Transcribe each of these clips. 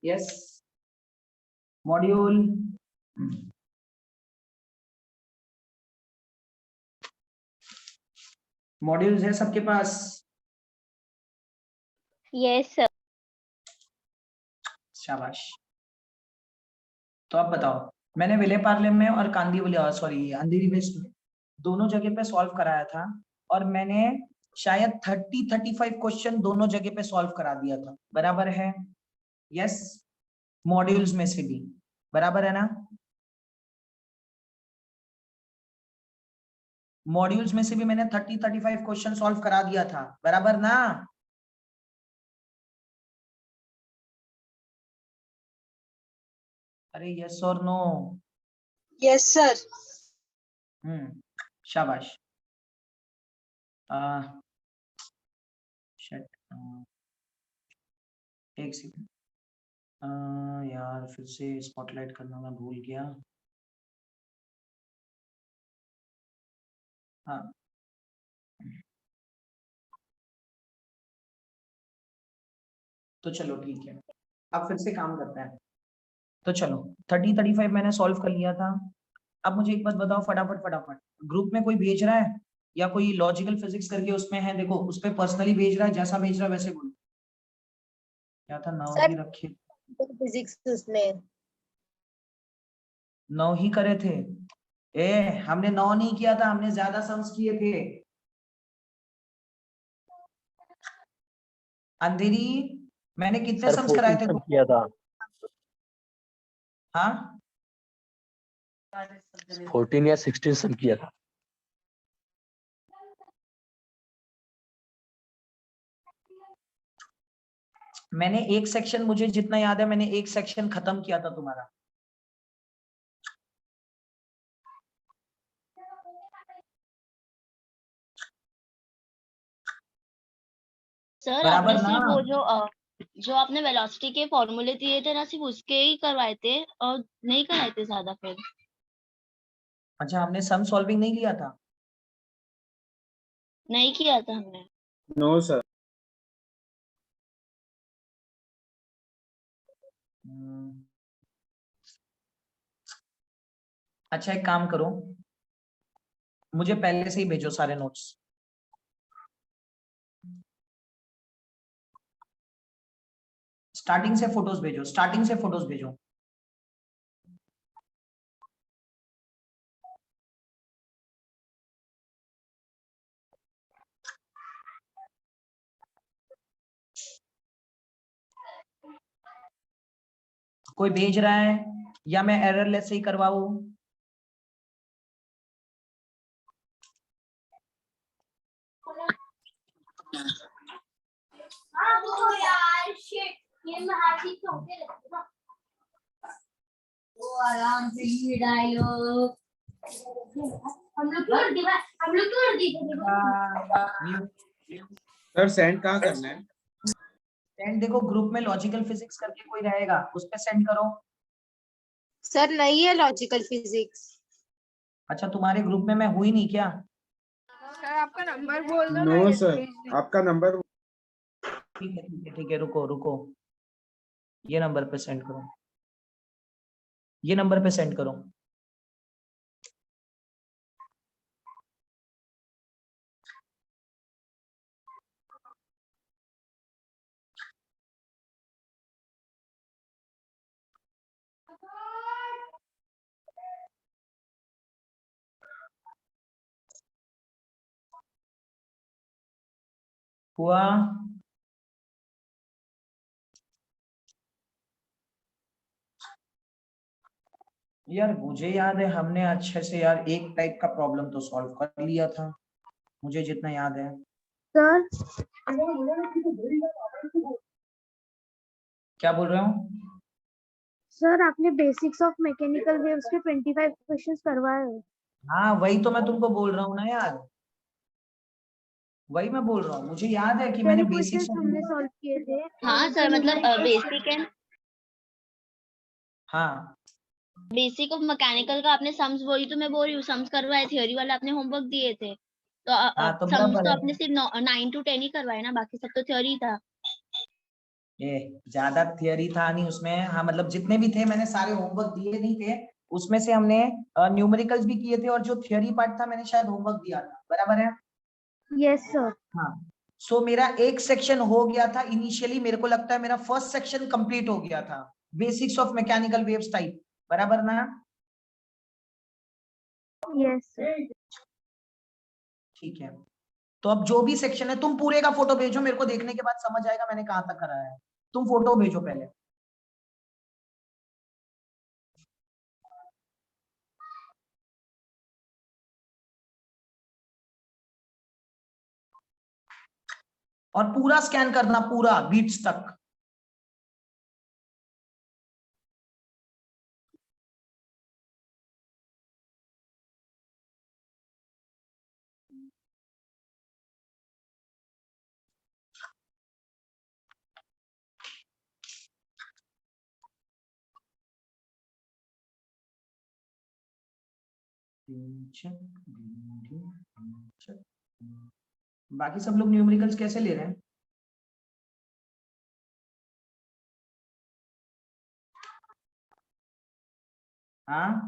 Yes module modules है सबके पास? Yes sir. शाबाश। तो अब बताओ, मैंने विले पार्ले में और अंधेरी वेस्ट में दोनों जगह पे सॉल्व कराया था, और मैंने शायद 35 क्वेश्चन दोनों जगह पे सॉल्व करा दिया था, बराबर है? यस मॉड्यूल्स में से भी बराबर है ना? मॉड्यूल्स में से भी मैंने 35 क्वेश्चन सॉल्व करा दिया था, बराबर ना? अरे यस और नो? Yes sir. शाबाश। एक सेकंड यार, फिर से स्पॉटलाइट करना मैं भूल गया। हाँ तो चलो ठीक है, अब फिर से काम करते हैं। तो चलो 35 मैंने सॉल्व कर लिया था। अब मुझे एक बात बताओ फटाफट फटाफट, ग्रुप में कोई भेज रहा है या कोई लॉजिकल फिजिक्स करके उसमें है, देखो उस पे पर्सनली भेज रहा है, जैसा भेज रहा है वैसे बोलो। क्या था? 9 ही रखे, फिजिक्स उसमें 9 ही करे थे। हमने 9 नहीं किया था, हमने ज्यादा सम्स किए थे। अंधेरी, मैंने कितने सम्स कराए थे? किया था। हाँ 14 या 16 सम किया था। मैंने एक सेक्शन, मुझे जितना याद है मैंने एक सेक्शन खत्म किया था तुम्हारा। सर बराबर आपने सिर्फ ना? वो जो आपने वेलोसिटी के फॉर्मूले दिए थे ना, सिर्फ उसके ही करवाए थे और नहीं कराए थे ज्यादा फिर। अच्छा, हमने सम सॉल्विंग नहीं लिया था? नहीं किया था हमने। No sir. अच्छा एक काम करो, मुझे पहले से ही भेजो सारे नोट्स। स्टार्टिंग से फोटोज भेजो, स्टार्टिंग से फोटोज भेजो। कोई भेज रहा है या मैं एररलेस से ही करवाऊं? आराम से ही डायलॉग हम लोग क्यों सर सेंड कहाँ करना है? सेंड देखो, ग्रुप में लॉजिकल फिजिक्स करके कोई रहेगा, उस पे सेंड करो। सर नहीं है लॉजिकल फिजिक्स। अच्छा तुम्हारे ग्रुप में मैं हुई नहीं क्या? सर आपका नंबर बोल दो ना। नो सर, आपका नंबर। ठीक है ठीक है ठीक है, रुको रुको, ये नंबर पे सेंड करो, ये नंबर पे सेंड करो। हुआ? यार मुझे याद है हमने अच्छे से यार एक टाइप का प्रॉब्लम तो सॉल्व कर लिया था, मुझे जितना याद है। सर क्या बोल रहे हो? सर आपने बेसिक्स ऑफ मैकेनिकल वेव्स के 25 क्वेश्चंस करवाए हो। हाँ वही तो मैं तुमको बोल रहा हूँ ना यार, वही मैं बोल रहा हूँ, मुझे याद है कि मैंने बेसिक्स हमने सॉल्व किए थे। हाँ सर, मतलब बेसिक एंड हाँ बेसिक ऑफ मैकेनिकल का आपने सम्स, वही तो मैं बोल रही हूँ, सम्स करवाए, थ्योरी वाले आपने होमवर्क दिए थे, तो हाँ तो सम्स बराबर तो है। आपने सिर्फ 9 to 10 ही करवाए ना, बाकी सब तो थ्योरी था। ये ज्यादा थियरी था नहीं उसमें। हाँ मतलब जितने भी थे मैंने सारे होमवर्क दिए नहीं थे, उसमें से हमने न्यूमेरिकल्स भी किए थे और जो थियरी पार्ट था मैंने शायद होमवर्क दिया था, बराबर है? Yes sir. हाँ। सो मेरा एक सेक्शन हो गया था इनिशियली, मेरे को लगता है मेरा फर्स्ट सेक्शन कंप्लीट हो गया था, basics of mechanical waves type, बराबर ना? Yes sir. ठीक है, तो अब जो भी सेक्शन है तुम पूरे का फोटो भेजो मेरे को, देखने के बाद समझ आएगा मैंने कहाँ तक कराया है। तुम फोटो भेजो पहले। और पूरा स्कैन करना, पूरा बीट्स तक। बाकी सब लोग न्यूमेरिकल्स कैसे ले रहे हैं? हाँ,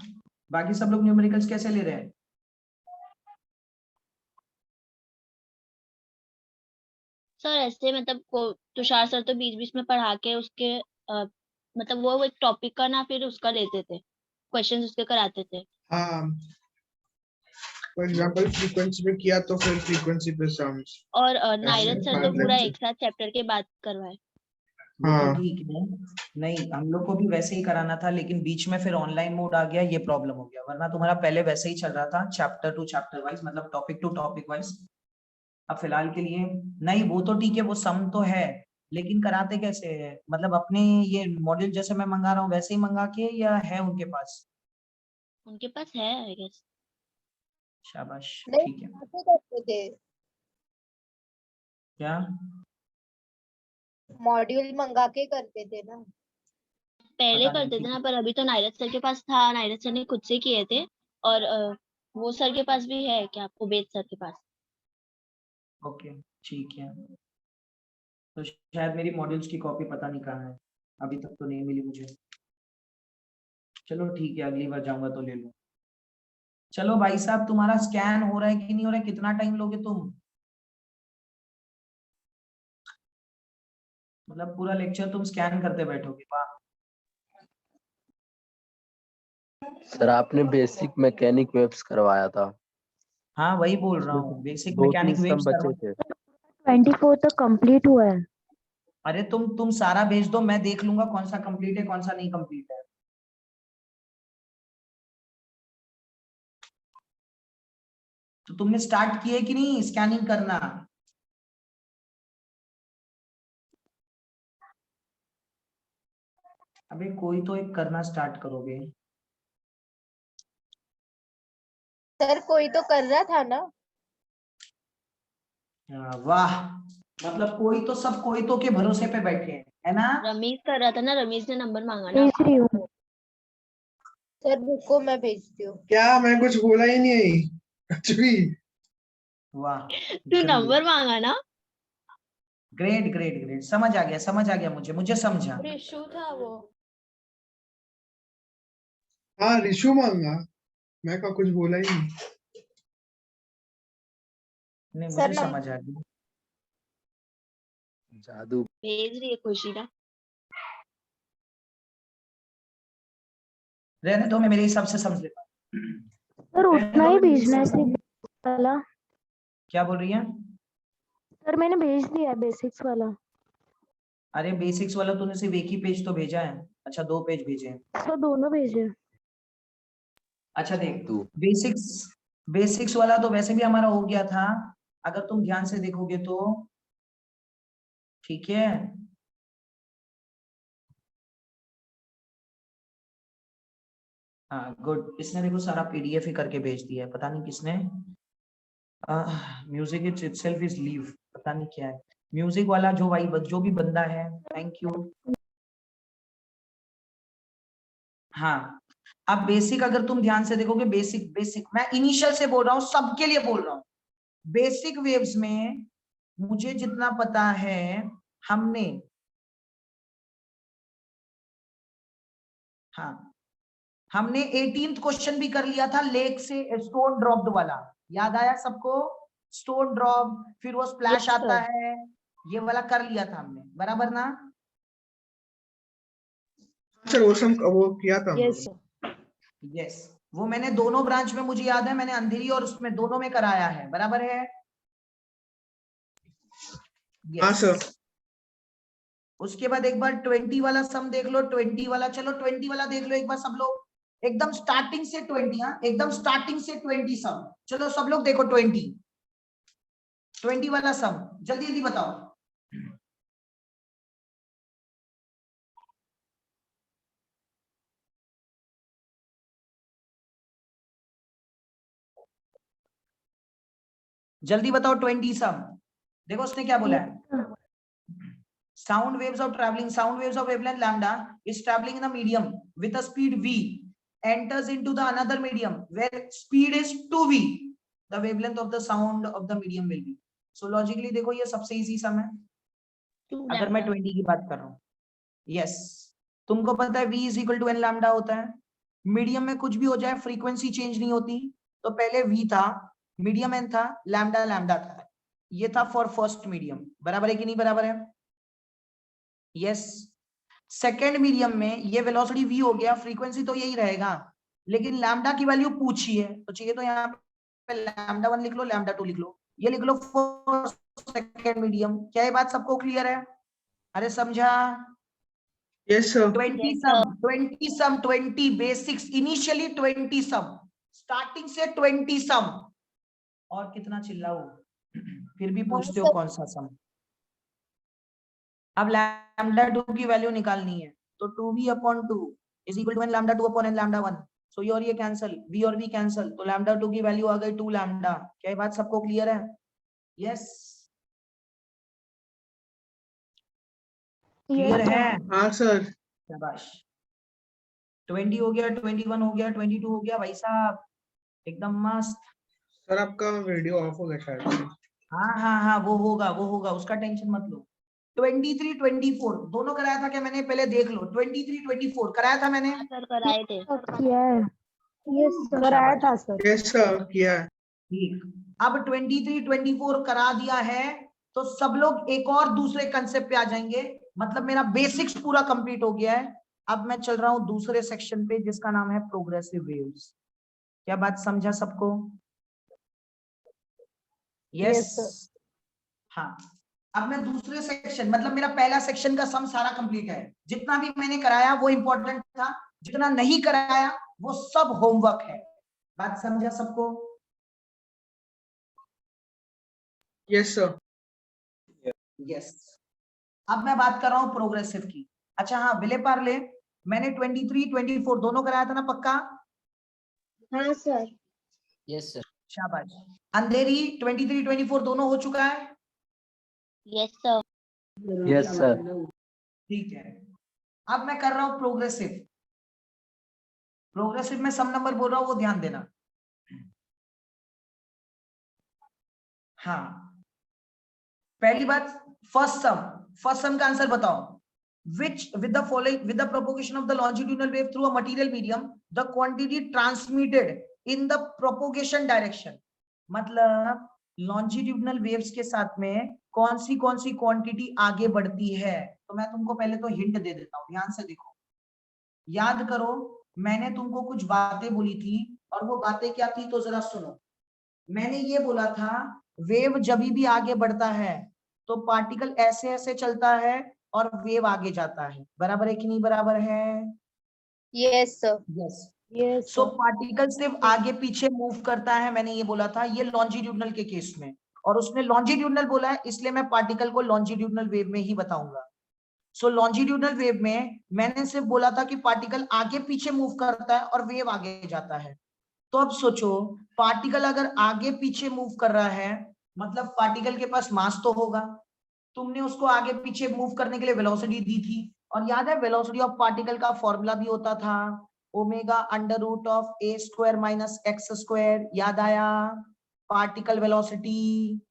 बाकी सब लोग न्यूमेरिकल्स कैसे ले रहे हैं? सर ऐसे मतलब तुषार सर तो बीच बीच में पढ़ा के उसके मतलब वो एक टॉपिक का ना फिर उसका लेते थे, क्वेश्चंस उसके कराते थे। हाँ, फॉर एग्जांपल फ्रीक्वेंसी पे किया तो फिर फ्रीक्वेंसी पे सम्स। और नायरत सर तो पूरा lecture। एक साथ चैप्टर के बाद करवाए। वो तो हाँ। ठीक है, नहीं हम लोग को भी वैसे ही कराना था, लेकिन बीच में फिर ऑनलाइन मोड आ गया, ये प्रॉब्लम हो गया, वरना तुम्हारा पहले वैसे ही चल रहा था, चैप्टर टू चैप्टर वाइज, मतलब टॉपिक टू टॉपिक वाइज। अब फिलहाल के लिए नहीं, वो तो ठीक है, वो सम तो है, लेकिन कराते कैसे है? मतलब अपने ये मॉड्यूल जैसे मैं मंगा रहा हूँ वैसे ही मंगा के, या है उनके पास? उनके पास है आई गेस। शाबाश, नहीं, ठीक है। ऐसे करते थे, क्या? मॉड्यूल मंगा के करते थे ना। पहले पता नहीं, करते थे ठीक ना, है। पर अभी तो नायरत सर के पास था, नायरत सर ने खुद से किए थे। और वो सर के पास भी है क्या, उबेद सर के पास? ओके, ठीक है। तो शायद मेरी मॉड्यूल्स की कॉपी पता नहीं कहाँ है, अभी तक तो नहीं मिली मुझे। चलो ठीक है, अगली बार जाऊंगा तो ले लूँ। चलो भाई साहब, तुम्हारा स्कैन हो रहा है कि नहीं हो रहा है? कितना टाइम लोगे तुम? मतलब पूरा लेक्चर तुम स्कैन करते बैठोगे? वाह। सर आपने बेसिक मैकेनिक वेव्स करवाया था, हाँ वही बोल रहा उसमें हूँ, से बेसिक 2-3 मैकेनिक सम वेव्स बचे करवा। थे। 24 तक कंप्लीट हुआ है। अरे तुम सारा भेज दो, मैं देख लूंगा कौन सा कंप्लीट है कौन सा नहीं कंप्लीट है। तो तुमने स्टार्ट किए कि नहीं स्कैनिंग करना? अबे कोई तो एक करना स्टार्ट करोगे। सर कोई तो कर रहा था ना। वाह, मतलब कोई तो, सब कोई तो के भरोसे पे बैठे हैं, है ना? रमीज कर रहा था ना, रमीज ने नंबर मांगा ना। भेज रही हूँ। सर रुको मैं भेजती हूँ। क्या मैं कुछ बोला ही नहीं कुछ भी। वाह, तू नंबर मांगा ना। ग्रेट ग्रेट ग्रेट, समझ आ गया, समझ आ गया, मुझे समझा। रिशु था वो। हाँ रिशु मांगा, मैं का कुछ बोला ही नहीं। नहीं सर मुझे नंबर समझ आ गया। जादू। भेज रही है खुशी ना। रहने दो, मैं मेरे हिसाब से समझ लेता हूँ। सर रहने उतना दो, ही मैं मेरे भेजना है हिसाब से। सिर्फ वाला। क्या बोल रही है? सर मैंने भेज दिया है बेसिक्स वाला। अरे बेसिक्स वाला तूने सिर्फ एक ही पेज तो भेजा है। अच्छा 2 पेज भेजे हैं। सर दोनों भेजे। अच्छा देख, जादू। बेसिक्स वाला तो वैसे भी हमारा हो गया था, अगर तुम ध्यान से देखोगे तो। ठीक है, हाँ गुड। इसने देखो सारा पीडीएफ ही करके भेज दिया है, पता नहीं किसने। Music it's itself is leave, पता नहीं क्या है। म्यूजिक वाला जो भाई जो भी बंदा है, थैंक यू। हाँ, अब बेसिक अगर तुम ध्यान से देखोगे, बेसिक मैं इनिशियल से बोल रहा हूँ, सबके लिए बोल रहा हूँ। बेसिक वेव्स में मुझे जितना पता है, हमने हाँ, हमने 18th क्वेश्चन भी कर लिया था, लेक से स्टोन ड्रॉप्ड वाला, याद आया सबको? स्टोन ड्रॉप, फिर वो स्प्लैश Yes, आता sir. है, ये वाला कर लिया था हमने, बराबर ना? सर वो किया था हम यस लोग। यस, वो मैंने दोनों ब्रांच में, मुझे याद है मैंने अंधेरी और उसमें दोनों में कराया है, बराबर है? हाँ Yes. सर। उसके बाद एक बार 20 वाला सम देख लो, 20 वाला, चलो 20 वाला देख लो एक बार सब लोग, एकदम स्टार्टिंग से 20, हाँ एकदम स्टार्टिंग से 20 सम, चलो सब लोग देखो 20 वाला सम, जल्दी जल्दी बताओ। जल्दी बताओ 20 सम। देखो उसने क्या बोला है, sound waves of wavelength lambda is traveling in a medium with a speed v, enters into the another medium where speed is 2v, the wavelength of the sound of the medium will be, so logically देखो ये सबसे easy सम है, अगर मैं 20 की बात कर रहा हूँ। यस, तुमको पता है v is equal to N lambda होता है, मीडियम में कुछ भी हो जाए फ्रीक्वेंसी चेंज नहीं होती, तो पहले v था, मीडियम n था, लैम्डा लैम्डा था, ये था फॉर फर्स्ट मीडियम, बराबर है कि नहीं बराबर है? यस, सेकेंड मीडियम में ये वेलोसिटी v हो गया, फ्रीक्वेंसी तो यही रहेगा, लेकिन लैम्डा की वैल्यू पूछी है, तो चाहिए तो यहाँ पे लैम्डा 1 लिख लो, लैम्डा 2 लिख लो, ये लिख लो फॉर सेकेंड मीडियम। क्या ये बात सबको क्लियर है? अरे समझा? Yes sir. 20 सम, 20 सम, 20 बेसिक्स, इनिशियली 20 सम, स्टार्टिंग से 20 सम, और कितना चिल्लाओ फिर भी पूछते हो कौन सा सम। अब लैम्डा 2 की वैल्यू निकालनी है, तो 2v/2 is equal to n lambda 2 upon n lambda 1, so ये और ये कैंसिल, v और v कैंसिल, तो लैम्डा 2 की वैल्यू आ गई 2 लैम्डा। क्या ये बात सबको क्लियर है? यस, क्लियर है? हाँ सर। शाबाश, 20 हो गया, 21 हो गया, 22 हो गया, भाई साहब एकदम मस्त। सर आपका वीडियो ऑफ हो गया शायद से। हाँ हाँ हाँ, वो होगा, उसका टेंशन मत लो। 23 24 दोनों कराया था क्या मैंने? पहले देख लो, 23 24 कराया था मैंने? सर कराए थे। किया है। Yes sir. कराया था सर। यस सर किया है। ठीक, अब 23 24 करा दिया है, तो सब लोग एक और दूसरे कंसेप्ट पे आ जाएंगे, मतलब मेरा बेसिक्स पूरा कंप्लीट हो गया है। अब मैं चल रहा हूं दूसरे सेक्शन पे जिसका नाम है प्रोग्रेसिव वेव्स। क्या बात समझा सबको? यस, हाँ, अब मैं दूसरे सेक्शन, मतलब मेरा पहला सेक्शन का सम सारा कंप्लीट है, जितना भी मैंने कराया वो इंपॉर्टेंट था, जितना नहीं कराया वो सब होमवर्क है। बात समझा सबको? Yes sir. यस, अब मैं बात कर रहा हूं प्रोग्रेसिव की। अच्छा हाँ, विले पार्ले, मैंने 23 24 दोनों कराया था ना पक्का? हाँ सर। Yes sir. शाबाश। अंधेरी 23 24 दोनों हो चुका है? Yes sir. Yes sir. ठीक है, अब मैं कर रहा हूं प्रोग्रेसिव। प्रोग्रेसिव में सम नंबर बोल रहा हूं, वो ध्यान देना। हाँ, पहली बात, फर्स्ट सम का आंसर बताओ। which with the following, with the propagation of the longitudinal wave through a material medium, the quantity transmitted in the propagation direction, मतलब longitudinal waves के साथ में कौन सी क्वांटिटी आगे बढ़ती है। तो मैं तुमको पहले तो हिंट दे देता हूँ, ध्यान से देखो, याद करो मैंने तुमको कुछ बातें बोली थी, और वो बातें क्या थी तो जरा सुनो। मैंने ये बोला था, वेव जब भी आगे बढ़ता है तो पार्टिकल ऐसे ऐसे चलता है और वेव आगे जाता है, बराबर है कि नहीं बराबर है? Yes sir. Yes, so particle सिर्फ आगे पीछे मूव करता है, मैंने ये बोला था, ये लॉन्जिट्यूडनल के केस में, और उसने लॉन्जिट्यूडनल बोला है, इसलिए मैं पार्टिकल को लॉन्जिट्यूडनल वेव में ही बताऊंगा। सो लॉन्जिट्यूडनल वेव में मैंने सिर्फ बोला था कि पार्टिकल आगे पीछे मूव करता है और वेव आगे जाता है। तो अब सोचो, पार्टिकल अगर आगे पीछे मूव कर रहा है, मतलब पार्टिकल के पास मास तो होगा, तुमने उसको आगे पीछे मूव करने के लिए वेलोसिटी दी थी, और याद है वेलोसिटी ऑफ पार्टिकल का फॉर्मूला भी होता था omega under root of A square minus X square, याद आया? Particle velocity.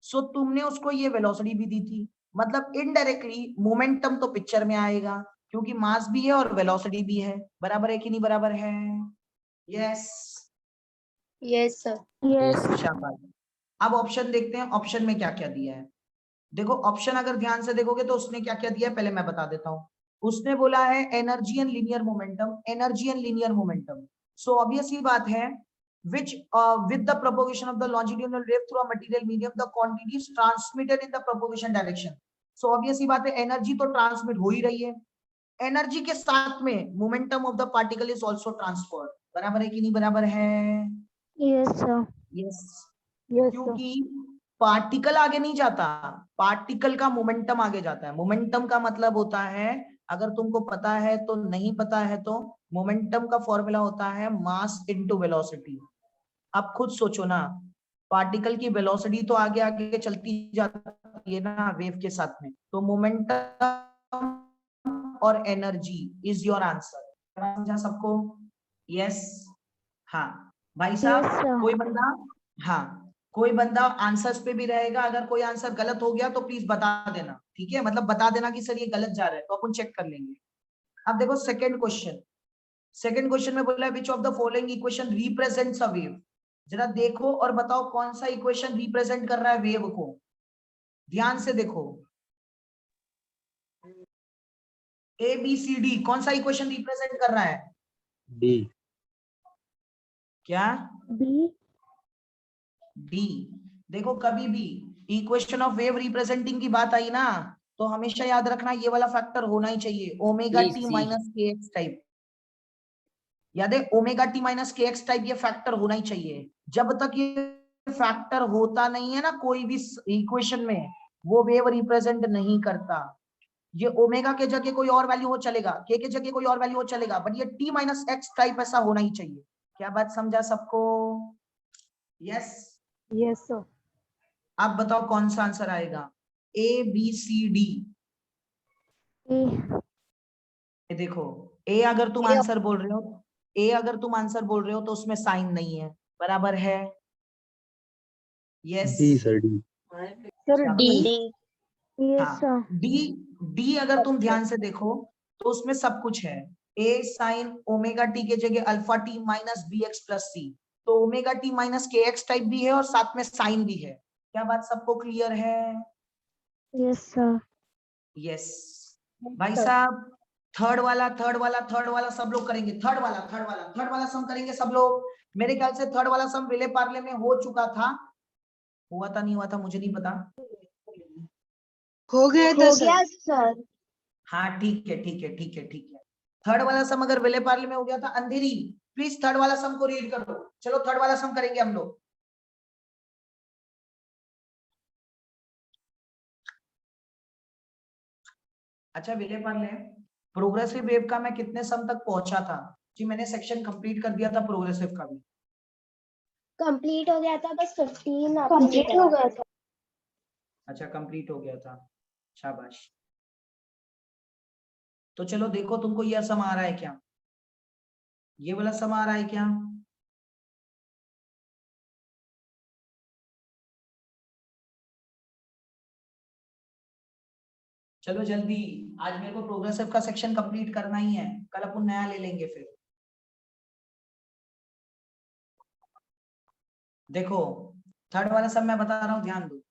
सो तुमने उसको ये वेलोसिटी भी दी थी, मतलब इनडायरेक्टली मोमेंटम तो पिक्चर में आएगा, क्योंकि मास भी है और वेलोसिटी भी है, बराबर है कि नहीं बराबर है? Yes, yes sir. Yes. शाबाश। अब ऑप्शन देखते हैं, ऑप्शन में क्या क्या दिया है। देखो ऑप्शन अगर ध्यान से देखोगे तो उसने क्या क्या दिया है पहले मैं बता देता हूँ। उसने बोला है energy and linear momentum, energy and linear momentum. So obvious ही बात है which with the propagation of the longitudinal wave through a material medium the quantity is transmitted in the propagation direction. So obvious ही बात है energy तो transmit हो ही रही है, energy के साथ में momentum of the particle is also transferred, बराबर है कि नहीं बराबर है? Yes, sir. Yes, Yes, sir. क्योंकि पार्टिकल आगे नहीं जाता, पार्टिकल का मोमेंटम आगे जाता है। मोमेंटम का मतलब होता है, अगर तुमको पता है तो नहीं पता है तो, मोमेंटम का फॉर्मूला होता है मास इनटू वेलोसिटी। अब खुद सोचो ना, पार्टिकल की वेलोसिटी तो आगे आगे चलती जाती है ना वेव के साथ में, तो मोमेंटम और एनर्जी इज योर आंसर। समझा सबको? यस, हाँ भाई साहब। Yes, sir. कोई बंदा, हाँ कोई बंदा आंसर्स पे भी रहेगा, अगर कोई आंसर गलत हो गया तो प्लीज बता देना, ठीक है? मतलब बता देना कि सर ये गलत जा रहा है, तो अपन चेक कर लेंगे। अब देखो सेकंड क्वेश्चन, सेकंड क्वेश्चन में बोला है which of the following equation represents a wave. जरा देखो और बताओ कौन सा इक्वेशन रिप्रेजेंट कर रहा है वेव को, ध्यान से देखो। ए बी सी डी, कौन सा इक्वेशन रिप्रेजेंट कर रहा है? डी। क्या? B. डी। देखो कभी भी इक्वेशन ऑफ वेव रिप्रेजेंटिंग की बात आई ना, तो हमेशा याद रखना ये वाला फैक्टर होना ही चाहिए, omega T minus K X type. याद है, omega T minus K X type ये फैक्टर होना ही चाहिए। जब तक ये फैक्टर होता नहीं है ना कोई भी इक्वेशन में, वो वेव रिप्रेजेंट नहीं करता। ये ओमेगा के जगह कोई और वैल्यू हो चलेगा, के जगह कोई और वैल्यू हो चलेगा, बट ये टी माइनस एक्स टाइप ऐसा होना ही चाहिए। क्या बात समझा सबको? यस। Yes, sir. आप बताओ कौन सा आंसर आएगा? A B C D. A. ये देखो, ए अगर तुम ये- आंसर बोल रहे हो, ए अगर तुम आंसर बोल रहे हो तो उसमें साइन नहीं है, बराबर है? Yes, D sir, D. Sir, D. D. Yes, हाँ sir. डी। डी अगर तुम ध्यान से देखो तो उसमें सब कुछ है, ए साइन ओमेगा टी के जगह alpha T minus B X plus C, तो omega T minus K X type भी है और साथ में साइन भी है। क्या बात सबको क्लियर है? Yes, sir. यस भाई साहब। थर्ड वाला सब लोग करेंगे, थर्ड वाला सम करेंगे सब लोग। मेरे ख्याल से थर्ड वाला सम विले पार्ले में हो चुका था, हुआ था नहीं हुआ था मुझे नहीं पता। हो गया था सर। सर। हाँ ठीक है ठीक है ठीक है ठीक है। थर्ड वाला सम अगर विले पार्ले में हो गया था, अंधेरी प्लीज थर्ड वाला सम को रीड कर दो। चलो थर्ड वाला सम करेंगे हम लोग। अच्छा विले पार्ले, प्रोग्रेसिव वेव का मैं कितने सम तक पहुंचा था? जी मैंने सेक्शन कंप्लीट कर दिया था प्रोग्रेसिव का भी। कंप्लीट हो गया था, बस 15 कंप्लीट हो गया था। अच्छा कंप्लीट हो गया था, शाबाश। तो चलो देखो तुमको यह सम आ रहा है क्या, ये वाला सम आ रहा है क्या? चलो जल्दी, आज मेरे को प्रोग्रेसिव का सेक्शन कंप्लीट करना ही है, कल अपन नया ले लेंगे फिर। देखो थर्ड वाला सब मैं बता रहा हूँ, ध्यान दो।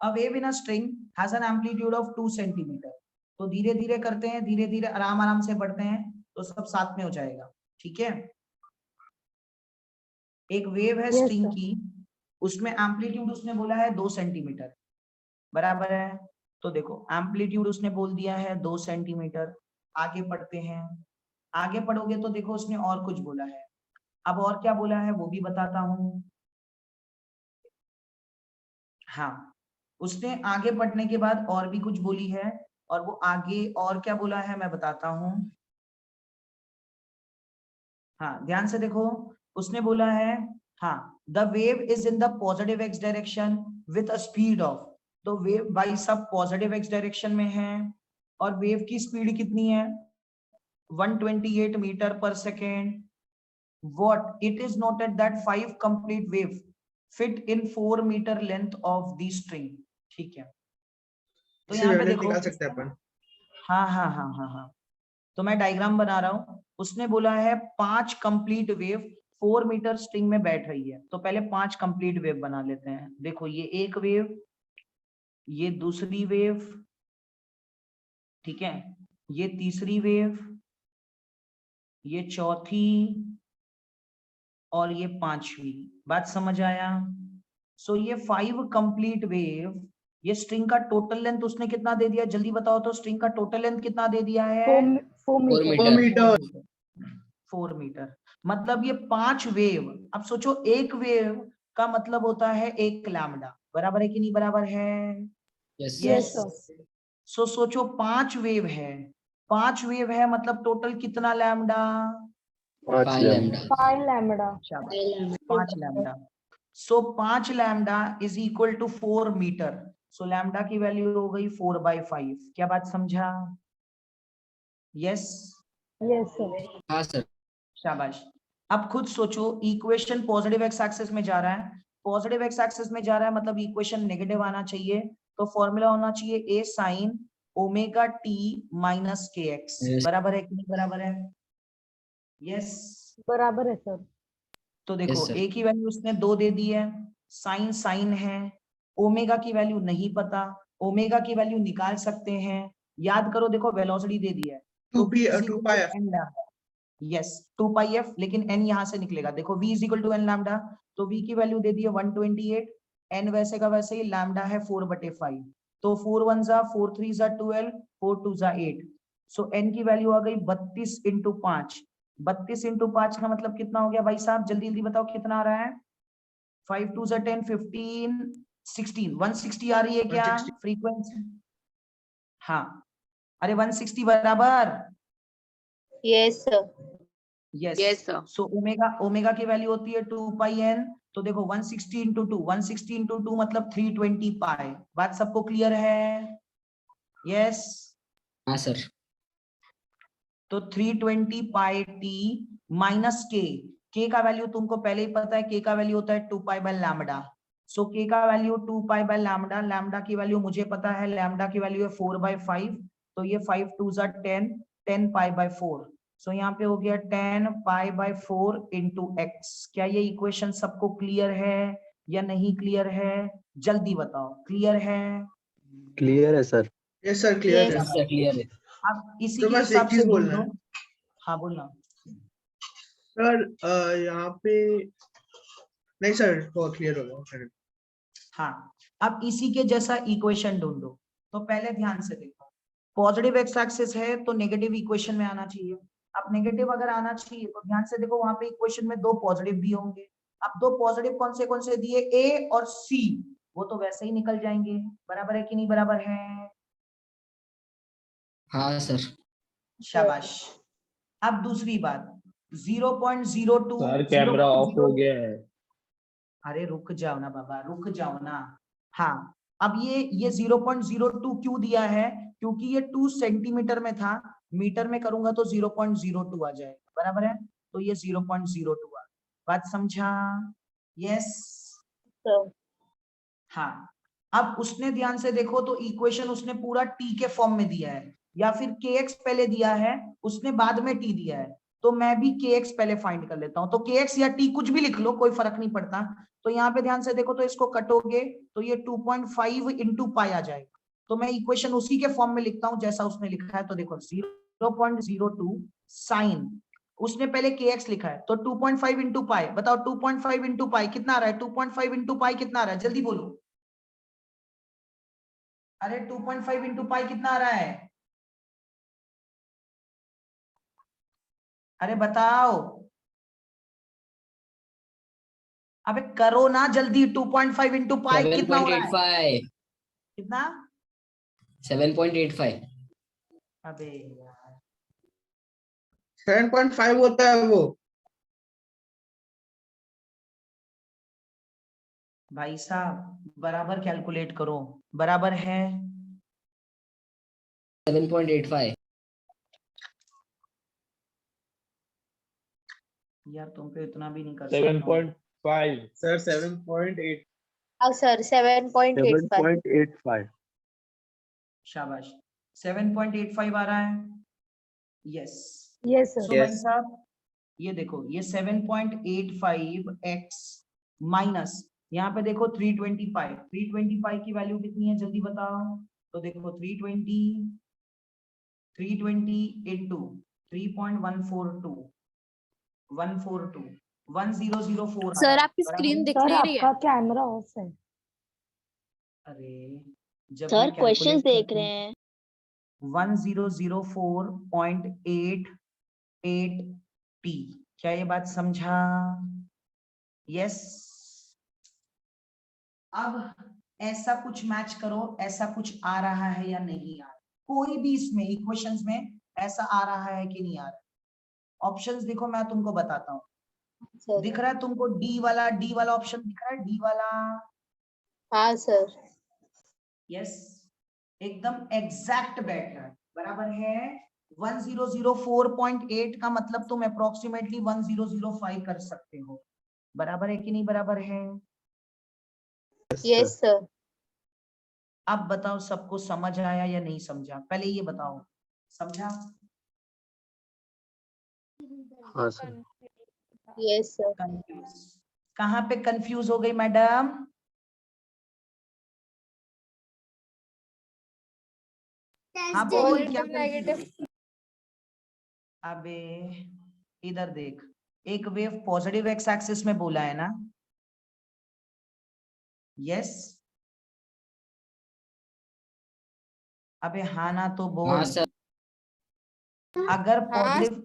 A wave in a string has an amplitude of 2 centimetre. तो धीरे धीरे करते हैं, धीरे धीरे आराम आराम से बढ़ते हैं तो सब साथ में हो जाएगा, ठीक है? एक वेव है स्ट्रिंग की, उसमें एम्पलीट्यूड उसने बोला है 2 सेंटीमीटर, बराबर है? तो देखो एम्पलीट्यूड उसने बोल दिया है 2 सेंटीमीटर। आगे पढ़ते हैं, आगे पढ़ोगे तो देखो उसने और कुछ बोला है। अब और क्या बोला है वो भी बताता हूँ। हाँ उसने आगे पढ़ने के बाद और भी कुछ बोली है, और वो आगे और क्या बोला है मैं बताता हूँ। हाँ ध्यान से देखो, उसने बोला है, हाँ the wave is in the positive x direction with a speed of, तो वेव भाई सब पॉजिटिव एक्स डायरेक्शन में है और वेव की स्पीड कितनी है? 128 मीटर पर second. What it is noted that 5 complete wave fit in 4 meter length of the string, ठीक है? तो इसे यहाँ पे वेवलेंथ देखो, निकाल सकते हैं अपन। हाँ हाँ हाँ हाँ हाँ, तो मैं डायग्राम बना रहा हूं। उसने बोला है 5 कंप्लीट वेव 4 मीटर स्ट्रिंग में बैठ रही है, तो पहले 5 कंप्लीट वेव बना लेते हैं। देखो ये एक वेव, ये दूसरी वेव, ठीक है, ये तीसरी वेव, ये चौथी और ये पांचवी। बात समझ आया? सो ये 5 कंप्लीट वेव, ये स्ट्रिंग का टोटल लेंथ उसने कितना दे दिया, जल्दी बताओ तो। स्ट्रिंग का टोटल लेंथ कितना दे दिया है? 4 मीटर। 4 मीटर। मतलब ये 5 वेव। अब सोचो एक वेव का मतलब होता है 1 लैम्डा, बराबर है कि नहीं बराबर है? Yes, sir. सो सोचो 5 वेव है, 5 वेव है मतलब टोटल कितना lambda? 5 lambda. 5 lambda. 5 lambda. So 5 lambda is equal to 4 meter. So lambda की वैल्यू हो गई 4/5। क्या बात समझा? Yes yes sir. हाँ सर। शाबाश। अब खुद सोचो, इक्वेशन पॉजिटिव एक्स एक्सिस में जा रहा है, पॉजिटिव एक्स एक्सिस में जा रहा है मतलब इक्वेशन नेगेटिव आना चाहिए, तो फॉर्मूला होना चाहिए a sin omega t minus K x. Yes. बराबर है कि नहीं बराबर है? यस। बराबर है सर। तो देखो Yes, sir. a की वैल्यू उसने 2 दे दी है, साइन साइन है, ओमेगा की वैल्यू नहीं पता, ओमेगा की वैल्यू निकाल सकते हैं। याद करो, देखो वेलोसिटी दे दी है, तो 2p 2πf। यस 2πf, लेकिन n यहां से निकलेगा। देखो v is equal to N lambda, तो v की वैल्यू दे दी है 128, n वैसे का वैसे ही, लैम्डा है 4/5, तो 4 1 जा 4 3 जा 12, 4 2 जा 8। सो n की वैल्यू आ गई 32 इंटू 5। 32 इंटू 5 का मतलब कितना हो गया भाई साहब, जल्दी जल्दी बताओ कितना आ रहा है? 5 2 जा 10, 15 16, 160 आ रही है क्या 160। फ्रीक्वेंसी? हाँ, अरे 160 बराबर। Yes, sir. Yes Yes, sir. So omega की वैल्यू होती है 2 पाई n, तो देखो 160 इंटू 2, 160 इंटू 2 मतलब 320 पाई। बात सबको क्लियर है? यस। हाँ सर। तो 320 पाई t माइनस के का वैल्यू तुमको पहले ही पता है, के का वैल्यू होता है 2 पाई बाय लैम्डा। सो के का value 2 pi by lambda, lambda की वैल्यू मुझे पता है, लैम्डा की वैल्यू है 4/5, तो ये 5 2 जा 10, 10 पाई बाय 4। सो यहाँ पे हो गया 10 पाई बाय 4 इंटू एक्स। क्या ये इक्वेशन सबको क्लियर है या नहीं क्लियर है? जल्दी बताओ, क्लियर है? क्लियर है sir. Yes sir, clear Yes. है। सर क्लियर है। अब इसी तो के बस एक हिसाब चीज से बोलना ढूंढो। है हाँ बोलना। सर, यहाँ पे नहीं सर, बहुत क्लियर हो गया। हाँ, अब इसी के जैसा इक्वेशन ढूंढो। तो पहले ध्यान से देखो, पॉजिटिव एक्स एक्सिस है तो नेगेटिव इक्वेशन में आना चाहिए। अब नेगेटिव अगर आना चाहिए तो ध्यान से देखो, वहां पे इक्वेशन में 2 पॉजिटिव भी होंगे। अब 2 पॉजिटिव कौन से दिए, ए और सी, वो तो वैसे ही निकल जाएंगे। बराबर है कि नहीं बराबर है? हाँ सर। शाबाश। अब दूसरी बात, 0.02 सर कैमरा ऑफ हो गया है। अरे रुक जाओ ना बाबा, रुक जाओ ना। हाँ, अब ये 0.02 क्यों दिया है? क्योंकि ये 2 सेंटीमीटर में था, मीटर में करूंगा तो 0.02 आ जाएगा। बराबर है, तो ये 0.02 आ। बात समझा? यस। Sir. हाँ, अब उसने ध्यान से देखो तो इक्वेशन उसने पूरा टी के फॉर्म में दिया है, या फिर के एक्स पहले दिया है, उसने बाद में टी दिया है, तो मैं भी के एक्स पहले फाइंड कर लेता हूं। तो के एक्स या टी कुछ भी लिख लो, कोई फर्क नहीं पड़ता। तो यहाँ पे ध्यान से देखो तो इसको कटोगे तो ये 2.5 इंटू पाई आ जाएगा। तो मैं इक्वेशन उसी के फॉर्म में लिखता हूं जैसा उसने लिखा है। तो देखो 0.02 साइन, उसने पहले के एक्स लिखा है, तो 2.5 इंटू पाई। बताओ 2.5 इंटू पाई कितना आ रहा है? 2.5 इंटू पाई कितना आ रहा है? जल्दी बोलो। अरे 2.5 इंटू पाई कितना आ रहा है? अरे बताओ, अबे करो ना जल्दी। 2.5 इंटू पाई कितना हो रहा है? 7.85। कितना? 7.85। अबे यार, 7.5 होता है वो। भाई साहब बराबर कैलकुलेट करो। बराबर है 7.85। यार, तुम पे इतना भी नहीं कर सकता हूं। 7.5 सर, 7.8। हाँ sir, 7.85. 7.85। शाबाश, 7.85 आ रहा है। Yes Yes, sir. सो भाई साहब ये देखो ये 7.85 x माइनस यहाँ पे देखो 325 की वैल्यू कितनी है जल्दी बताओ। तो देखो 320 इंटू 3.142 1004 सर आपकी बराबर स्क्रीन है? दिख सर नहीं रही है। आपका कैमरा ऑफ है। अरे जब सर मैं क्वेश्चंस कैलकुलेट देख रहे हैं। 1004.88t क्या ये बात समझा? यस अब ऐसा कुछ मैच करो, ऐसा कुछ आ रहा है या नहीं आ रहा, कोई भी इसमें इक्वेशंस में ऐसा आ रहा है कि नहीं आ रहा। ऑप्शंस देखो मैं तुमको बताता हूँ। सर दिख रहा है तुमको डी वाला ऑप्शन दिख रहा है, डी वाला? हाँ सर यस एकदम एग्जैक्ट बैठ रहा है, बराबर है। 1004.8 का मतलब तुम अप्रोक्सीमेटली 1005 कर सकते हो, बराबर है कि नहीं बराबर है? यस सर अब बताओ सबको समझ आया या नहीं समझा? पहले ये बताओ समझा? हाँ सर। यस सर कंफ्यूज कहाँ पे कंफ्यूज हो गई मैडम? हाँ बोल क्या नेगेटिव। अबे इधर देख, एक वेव पॉजिटिव एक्स एक्सिस में बोला है ना? यस अबे हाँ ना तो हाँ बोल। सर। अगर हाँ। पॉजिटिव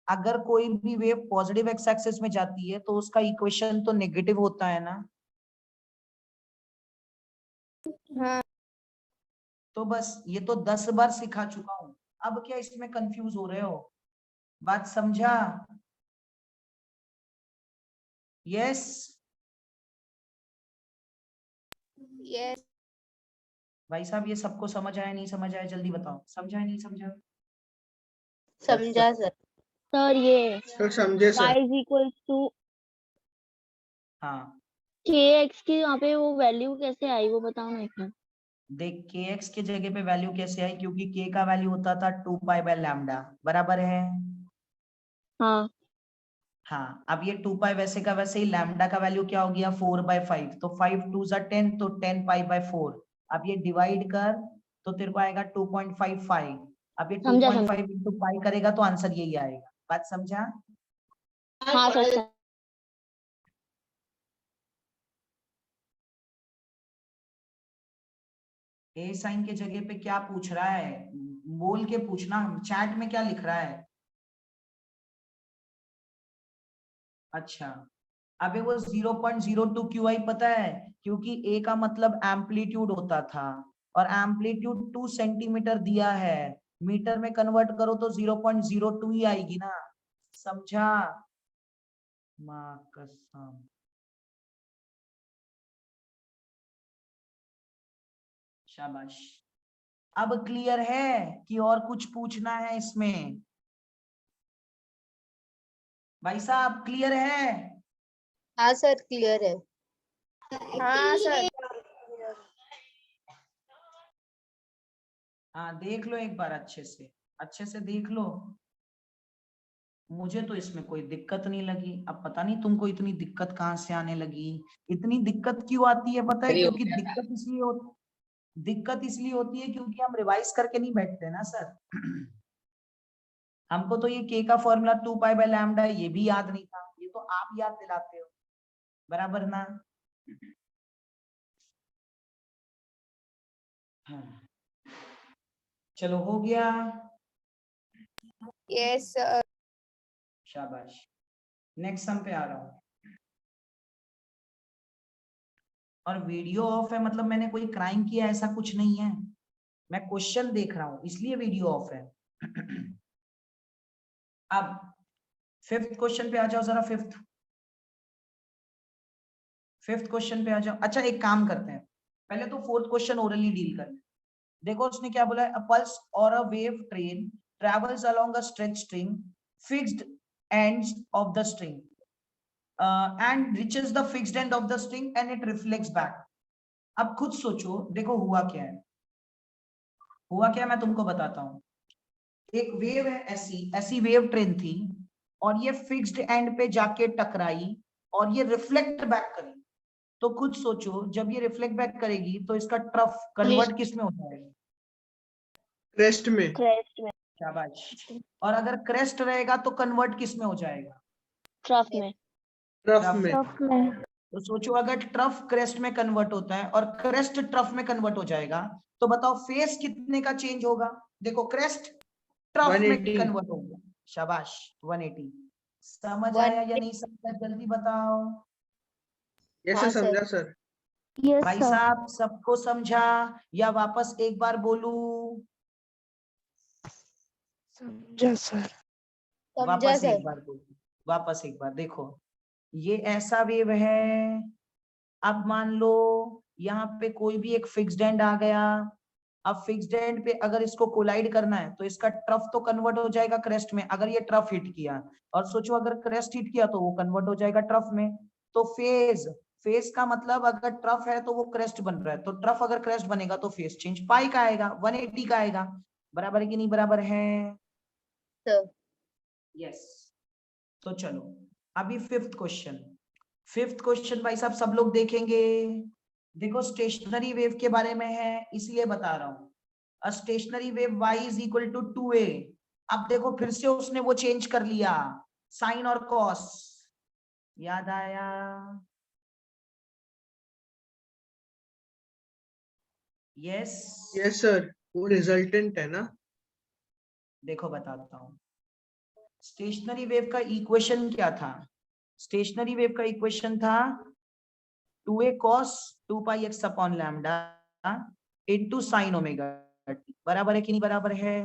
अगर कोई भी वेव पॉजिटिव एक्स एक्सिस में जाती है तो उसका इक्वेशन तो नेगेटिव होता है ना? हाँ तो बस ये तो 10 बार सिखा चुका हूं, अब क्या इसमें कंफ्यूज हो रहे हो? बात समझा? यस यस भाई साहब ये सबको समझ आया नहीं समझ आया जल्दी बताओ, समझा है नहीं समझा? समझा सर। सर ये सर समझे y sir. Is equal to हाँ kx की यहाँ पे वो वैल्यू कैसे आई वो बताओ ना एक बार। देख kx के जगह पे वैल्यू कैसे आई, क्योंकि k का वैल्यू होता था 2π/λ, बराबर है? हाँ हाँ अब ये 2π वैसे का वैसे ही, लैम्डा का वैल्यू क्या हो गया 4/5, तो 5 2 10 तो 10π/4। अब ये डिवाइड कर तो तेरे को आएगा 2.55। अब ये समझा 2.5 इंटू पाई करेगा तो आंसर यही आएगा। बात समझा? हाँ सर। ए साइन के जगह पे क्या पूछ रहा है बोल के पूछना, चैट में क्या लिख रहा है? अच्छा अबे वो 0.02 क्यों आई पता है? क्योंकि ए का मतलब एम्पलीट्यूड होता था और एम्पलीट्यूड 2 सेंटीमीटर दिया है, मीटर में कन्वर्ट करो तो 0.02 ही आएगी ना, समझा? माँ कसम। शाबाश। अब क्लियर है कि और कुछ पूछना है इसमें? भाई साहब क्लियर है? हाँ सर क्लियर है। हाँ सर हाँ देख लो एक बार अच्छे से देख लो। मुझे तो इसमें कोई दिक्कत नहीं लगी, अब पता नहीं तुमको इतनी दिक्कत कहाँ से आने लगी। इतनी दिक्कत क्यों आती है पता है? अरे हो क्योंकि गया। दिक्कत इसलिए होती है क्योंकि हम रिवाइज करके नहीं बैठते ना सर। हमको तो ये के का फॉर्मूला 2π/λ ये भी याद नहीं था, ये तो आप याद दिलाते हो, बराबर ना? हाँ चलो हो गया। Yes sir. शाबाश। नेक्स्ट सम पे आ रहा हूँ। और वीडियो ऑफ है मतलब मैंने कोई क्राइम किया ऐसा कुछ नहीं है, मैं क्वेश्चन देख रहा हूं इसलिए वीडियो ऑफ है। अब फिफ्थ क्वेश्चन पे आ जाओ जरा, फिफ्थ क्वेश्चन पे आ जाओ। अच्छा एक काम करते हैं, पहले तो फोर्थ क्वेश्चन ओरली डील करते हैं। देखो उसने क्या बोला है, अ पल्स और a wave train travels along a stretch string fixed ends of the string and reaches the fixed end of the string and it reflects back. अब खुद सोचो, देखो हुआ क्या है, हुआ क्या मैं तुमको बताता हूँ। एक वेव है, ऐसी वेव ट्रेन थी और ये फिक्स्ड एंड पे जाके टकराई और ये रिफ्लेक्ट बैक करी। तो खुद सोचो, जब ये रिफ्लेक्ट बैक करेगी तो इसका ट्रफ कन्वर्ट किस में हो जाएगा? क्रेस्ट में। क्रेस्ट में, शाबाश। और अगर क्रेस्ट रहेगा तो कन्वर्ट किस में हो जाएगा? ट्रफ में। ट्रफ में। टफ में। तो सोचो, अगर ट्रफ क्रेस्ट में कन्वर्ट होता है और क्रेस्ट ट्रफ में कन्वर्ट हो जाएगा, तो बताओ फेस कितने का चेंज होगा? देखो, क्रेस्ट ट्रफ में 180। कन्वर्ट हो गया। शाबाश, 180। समझ आया या नहीं समझा? जल्दी बताओ। यस हाँ, सर, सर। समझा सर। यस भाई सर। साहब, सबको समझा या वापस एक बार बोलूं? समझा सर। समझा वापस एक सर। बार बोलूं? वापस एक बार देखो, ये ऐसा वेव है। अब मान लो यहाँ पे कोई भी एक फिक्स्ड एंड आ गया। अब फिक्स्ड एंड पे अगर इसको कोलाइड करना है तो इसका ट्रफ तो कन्वर्ट हो जाएगा क्रेस्ट में, अगर ये ट्रफ हिट किया। और सोचो, अगर क्रेस्ट हिट किया तो वो कन्वर्ट हो जाएगा ट्रफ में। तो फेस का मतलब, अगर ट्रफ है तो वो क्रेस्ट बन रहा है, तो ट्रफ अगर क्रेस्ट बनेगा तो फेस चेंज पाई का आएगा, 180 का आएगा। बराबर है कि नहीं बराबर है? सर। यस। तो चलो, अभी फिफ्थ क्वेश्चन भाई साहब सब लोग देखेंगे। देखो, स्टेशनरी वेव के बारे में है इसलिए बता रहा हूं। A stationary wave y is equal to 2a। अब देखो, फिर से उसने वो चेंज कर लिया, साइन और कॉस। याद आया? यस। यस सर, वो रिजल्टेंट है ना। देखो बताता हूं, स्टेशनरी वेव का इक्वेशन क्या था? स्टेशनरी वेव का इक्वेशन था 2a cos 2 pi x upon lambda into sin omega t। बराबर है कि नहीं बराबर है?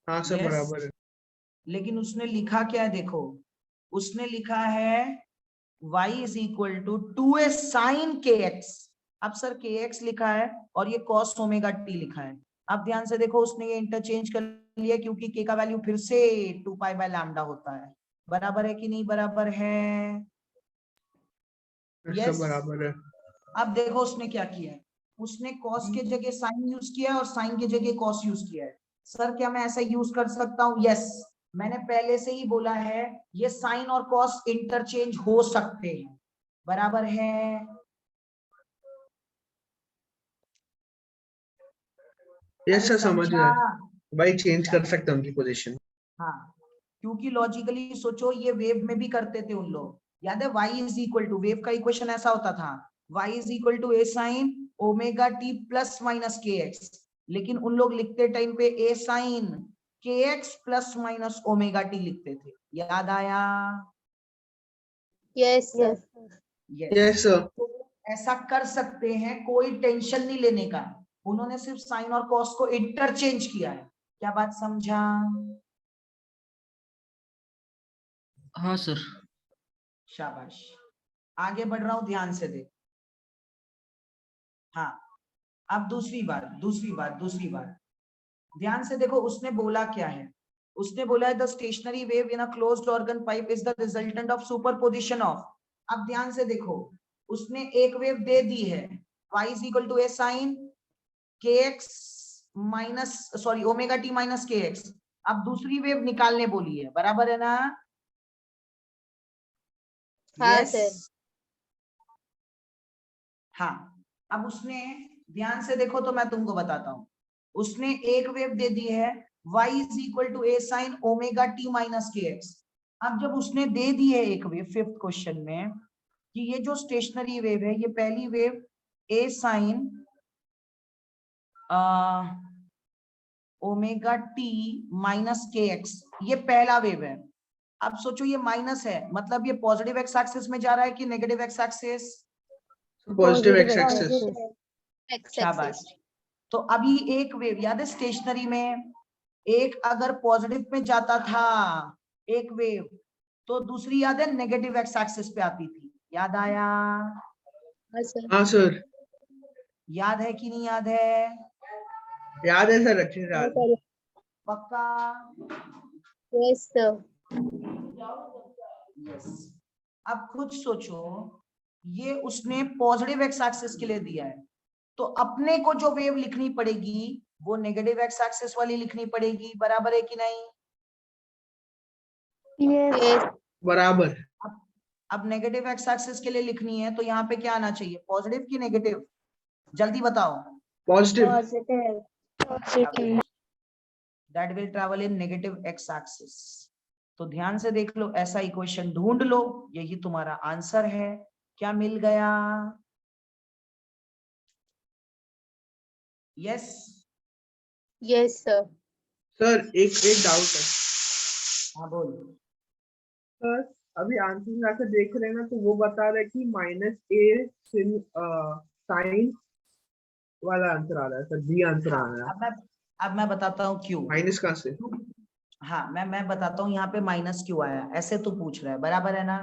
हाँ सर, Yes। बराबर है। लेकिन उसने लिखा क्या है? देखो, उसने लिखा है y is equal to 2a sin kx। अब सर kx लिखा है और ये cos ओमेगा t लिखा है। अब ध्यान से देखो, उसने ये इंटरचेंज कर लिया क्योंकि k का वैल्यू फिर से 2 पाई बाय लैम्डा होता है। बराबर है कि नहीं बराबर है? Yes Yes। सर, बराबर है। अब देखो उसने क्या किया है, उसने cos के जगह sin यूज किया है और sin के जगह cos यूज किया है। सर क्या मैं ऐसा यूज कर सकता हूँ? यस। मैंने पहले से ही बोला है ये sin और cos इंटरचेंज हो सकते हैं। बराबर है? यस सर, समझ समझा? गए। भाई चेंज कर सकते हैं उनकी पोजीशन। हाँ, क्योंकि लॉजिकली सोचो, ये वेव में भी करते थे उन लोग। याद है, y is equal to, wave का इक्वेशन ऐसा होता था, y is equal to a sine omega t plus minus kx। लेकिन उन लोग लिखते टाइम पे a sine kx plus minus omega t लिखते थे। याद आया? Yes sir. Yes sir. तो ऐसा कर सकते हैं, कोई टेंशन नहीं लेने का। उन्होंने सिर्फ साइन और कॉस को इंटरचेंज किया है। क्या बात समझा? हाँ सर। शाबाश। आगे बढ़ रहा हूं, ध्यान से देख। हाँ, अब दूसरी बात ध्यान से देखो, उसने बोला क्या है? उसने बोला है the stationary wave in a closed organ pipe is the resultant of superposition of. अब ध्यान से देखो, उसने एक वेव दे दी है, y is equal to a sine kx minus sorry omega t minus kx। अब दूसरी वेव निकालने बोली है। बराबर है ना? हाँ Yes? सर। हाँ, अब उसने, ध्यान से देखो तो मैं तुमको बताता हूं, उसने एक वेव दे दी है y is equal to a sine omega t minus kx। अब जब उसने दे दी है एक वेव फिफ्थ क्वेश्चन में कि ये जो स्टेशनरी वेव है, ये पहली wave a sine omega t minus kx, ये पहला वेव है। अब सोचो, ये माइनस है, मतलब ये पॉजिटिव एक्स एक्सिस में जा रहा है कि negative x axis? Positive x axis. शाबाश। तो अभी एक वेव, याद है स्टेशनरी में एक अगर पॉजिटिव में जाता था एक वेव, तो दूसरी याद है नेगेटिव एक्स एक्सिस पे आती थी। याद आया? हाँ सर, याद है कि नहीं याद है? याद है सर, अच्छे से याद है। पक्का? Yes sir. यस। अब खुद सोचो, ये उसने पॉजिटिव एक्स एक्सिस के लिए दिया है, तो अपने को जो वेव लिखनी पड़ेगी वो नेगेटिव एक्स एक्सिस वाली लिखनी पड़ेगी, बराबर है कि नहीं? Yes. बराबर। अब नेगेटिव एक्स एक्सिस के लिए लिखनी है तो यहाँ पे क्या आना चाहिए, पॉजिटिव की नेगेटिव? जल्दी बताओ। Positive. Positive. That will travel in negative x axis. तो ध्यान से देख लो, ऐसा इक्वेशन ढूंढ लो, यही तुम्हारा आंसर है। क्या मिल गया? Yes yes sir. सर एक डाउट है हाँ बोल। सर, अभी आंसर में आकर देख रहे हैं ना, तो वो बता रहा है कि -a साइन वाला आंसर आ रहा है सर, बी आंसर आ रहा है। अब मैं बताता हूँ क्यों। माइनस कहाँ से? हाँ मैं बताता हूँ यहाँ पे माइनस क्यों आया, ऐसे तू पूछ रहा है, बराबर है ना?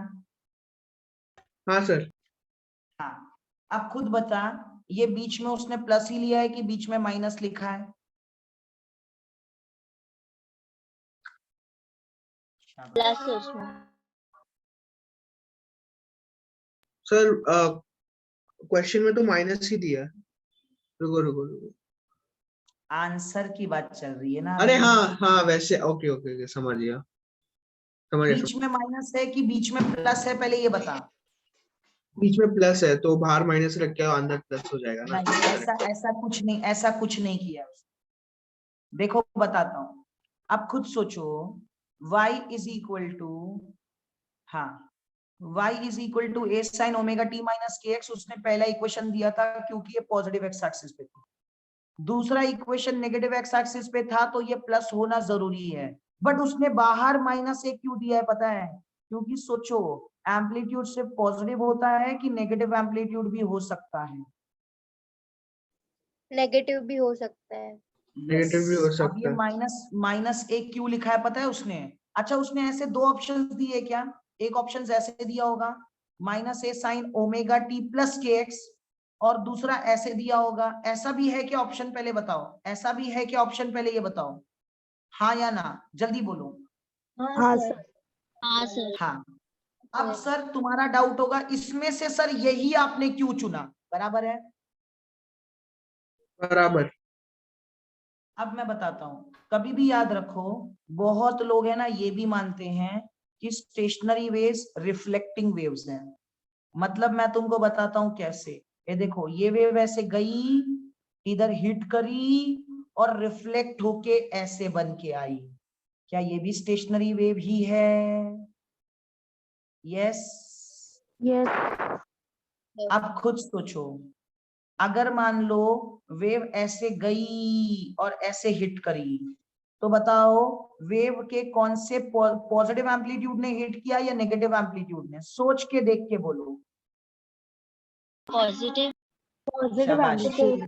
हाँ सर। हाँ, अब खुद बता, ये बीच में उसने प्लस ही लिया है कि बीच में माइनस लिखा है? प्लस है उसमें। सर क्वेश्चन में तो माइनस ही दिया है। रुको। आंसर की बात चल रही है ना अरे अभी। हाँ वैसे ओके समझ गया। बीच में माइनस है कि बीच में प्लस है, पहले ये बता। बीच में प्लस है तो बाहर माइनस रख के अंदर प्लस हो जाएगा ना। नहीं, ऐसा कुछ नहीं किया उसने। देखो बताता हूँ, अब खुद सोचो, y इज इक्वल टू, हाँ y is equal to a sin omega t minus kx उसने पहला इक्वेशन दिया था क्योंकि ये पॉजिटिव एक्स एक्सिस पे था। दूसरा इक्वेशन नेगेटिव एक्स एक्सिस पे था तो ये प्लस होना जरूरी है, बट उसने बाहर माइनस एक क्यों दिया है पता है? क्योंकि सोचो, एम्पलीट्यूड सिर्फ पॉजिटिव होता है कि नेगेटिव एम्पलीट्यूड भी हो सकता है? नेगेटिव भी हो सकता है। नेगेटिव भी हो अब सकता ये है। माइनस एक क्यों लिखा है पता है उसने? अच्छा, उसने ऐसे दो ऑप्शंस दिए क्या? एक ऑप्शन ऐसे दिया होगा -a sin omega t plus kx, और दूसरा ऐसे दिया होगा। ऐसा भी है क्या ऑप्शन? पहले बताओ, ऐसा भी है क्या ऑप्शन? पहले ये बताओ, हाँ या ना, जल्दी बोलो। हाँ सर। हाँ सर। हाँ। अब सर तुम्हारा डाउट होगा इसमें से सर यही आपने क्यों चुना, बराबर है? बराबर। अब मैं बताता हूं, कभी भी याद रखो, बहुत लोग है ना ये भी मानते हैं कि स्टेशनरी वेव्स रिफ्लेक्टिंग वेव्स हैं। मतलब मैं तुमको बताता हूं कैसे। ये देखो, ये वेव ऐसे गई, इधर हिट करी और रिफ्लेक्ट होके ऐसे बन के आई। क्या ये भी स्टेशनरी वेव ही है? यस। Yes. अब खुद सोचो, अगर मान लो वेव ऐसे गई और ऐसे हिट करी, तो बताओ वेव के कौन से पॉजिटिव एम्पलीट्यूड ने हिट किया या नेगेटिव एम्पलीट्यूड ने? सोच के देख के बोलो। पॉजिटिव। Positive शाबाश। amplitude.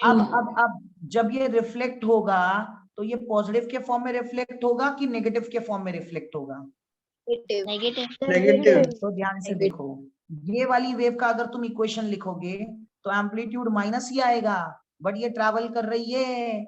अब जब ये रिफ्लेक्ट होगा तो ये पॉजिटिव के फॉर्म में रिफ्लेक्ट होगा कि नेगेटिव के फॉर्म में रिफ्लेक्ट होगा? नेगेटिव। नेगेटिव। तो ध्यान से देखो, ये वाली वेव का अगर तुम इक्वेशन लिखोगे तो एम्पलीट्यूड माइनस ही आएगा, बट ये ट्रैवल कर रही है